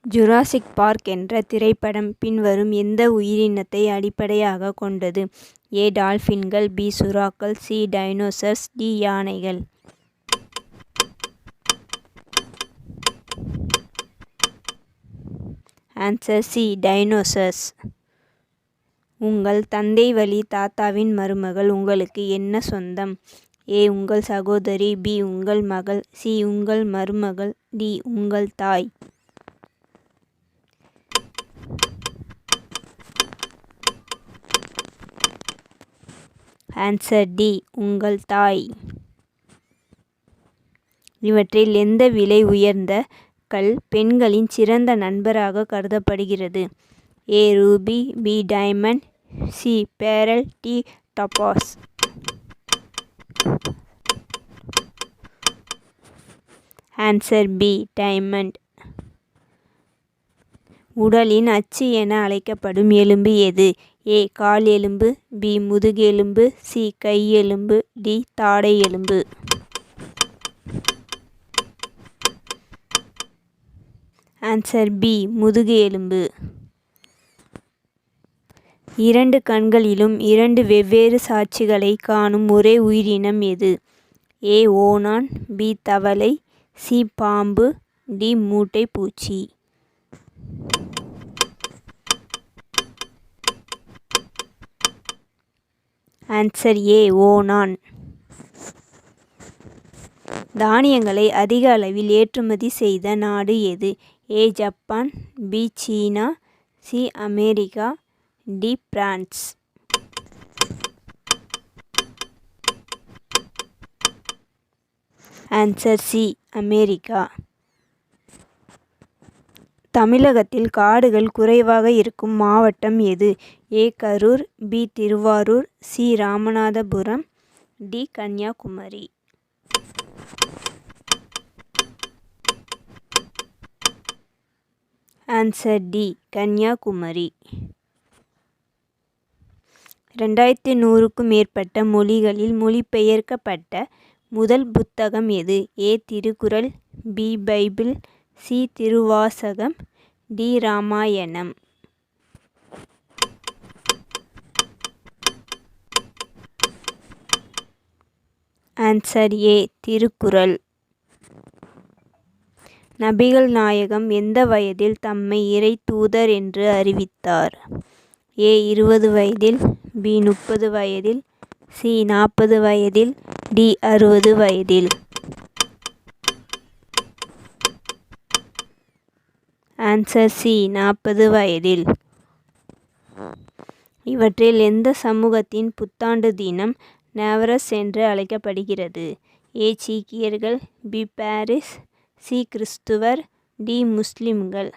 Jurassic park என்ற திரைப்படம் பின்வரும் எந்த உயிரினத்தை அடிப்படையாகக் கொண்டது? ஏ. டால்பின்கள், பி. சுறாக்கள், சி. Dinosaurs, D. யானைகள். Answer C. டைனோசர்ஸ். உங்கள் தந்தை வழி தாத்தாவின் மருமகள் உங்களுக்கு என்ன சொந்தம்? ஏ. உங்கள் சகோதரி, பி. உங்கள் மகள், சி. உங்கள் மருமகள், டி. உங்கள் தாய். Answer D. உங்கள் தாய். இவற்றில் எந்த விலை உயர்ந்த கல் பெண்களின் சிறந்த நண்பராக கருதப்படுகிறது? A. Ruby, B. Diamond, C. Pearl, D. Topaz. Answer B. Diamond. உடலின் அச்சு என அழைக்கப்படும் எலும்பு எது? ஏ. கால் எலும்பு, பி. முதுகெலும்பு, சி. கை எலும்பு, டி. தாடை எலும்பு. Answer B. முதுகு எலும்பு. இரண்டு கண்களிலும் இரண்டு வெவ்வேறு சாட்சிகளை காணும் ஒரே உயிரினம் எது? ஏ. ஓணான், பி. தவளை, சி. பாம்பு, டி. மூட்டை பூச்சி. Answer A. ஓணான். தானியங்களை அதிக அளவில் ஏற்றுமதி செய்த நாடு எது? ஏ. Japan, B. சீனா, C. America, D. France. Answer C. America. தமிழகத்தில் காடுகள் குறைவாக இருக்கும் மாவட்டம் எது? A. Karur, B. Thiruvarur, C. Ramanathapuram, D. Kanyakumari. Answer D. Kanyakumari. 2100க்கும் மேற்பட்ட மொழிகளில் மொழிபெயர்க்கப்பட்ட முதல் புத்தகம் எது? A. Thirukkural, B. Bible, C. Thiruvasagam, D. Ramayanam. Answer A. Thirukkural. நபிகள் நாயகம் எந்த வயதில் தம்மை இறை தூதர் என்று அறிவித்தார்? ஏ. 20 வயதில், பி. 30 வயதில், சி. 40 வயதில், டி. 60 வயதில். Answer C. 40 வயதில். இவற்றில் எந்த சமூகத்தின் புத்தாண்டு தினம் நவரஸ் என்று அழைக்கப்படுகிறது? ஏ. சீக்கியர்கள், பி. Paris, C. கிறிஸ்துவர், டி. முஸ்லிம்கள்.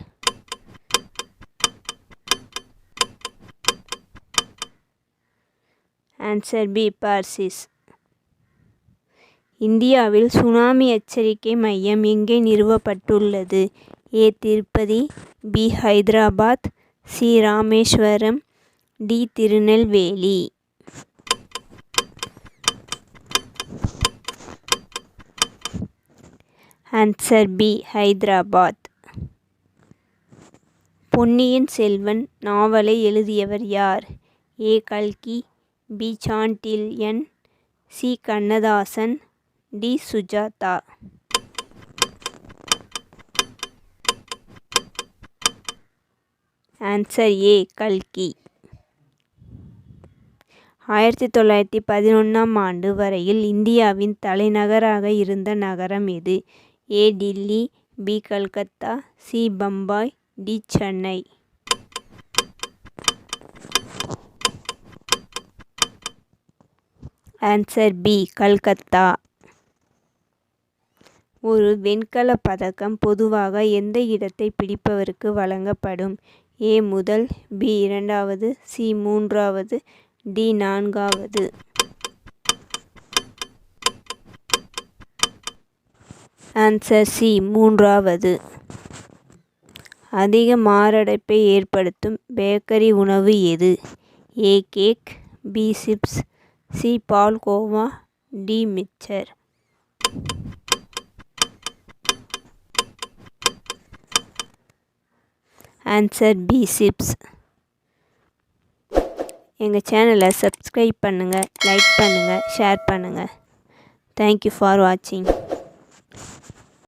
Answer B. பார்சிஸ். இந்தியாவில் சுனாமி எச்சரிக்கை மையம் எங்கே நிறுவப்பட்டுள்ளது? ஏ. Tirupati, B. Hyderabad, C. Rameswaram, D. Tirunelveli. Answer B. Hyderabad. Ponniyin Selvan நாவலை எழுதியவர் யார்? ஏ. கல்கி, B. Sandilyan, C. Kannadasan, D. Sujatha. Answer A. கல்கி. 1911ஆம் ஆண்டு வரையில் இந்தியாவின் தலைநகராக இருந்த நகரம் எது? ஏ. Delhi, B. Calcutta, C. Bombay, D. Chennai. Answer B. Calcutta. ஒரு வெண்கலப் பதக்கம் பொதுவாக எந்த இடத்தை பிடிப்பவருக்கு வழங்கப்படும்? ஏ. முதல், பி. இரண்டாவது, சி. மூன்றாவது, டி. நான்காவது. Answer C. மூன்றாவது. அதிக மாரடைப்பை ஏற்படுத்தும் பேக்கரி உணவு எது? A. Cake, B. Chips, C. Palkova, D. Mixture. Answer B chips. எங்கள் சேனலை சப்ஸ்கிரைப் பண்ணுங்கள், லைக் பண்ணுங்கள், ஷேர் பண்ணுங்கள். தேங்க்யூ ஃபார் வாட்சிங்.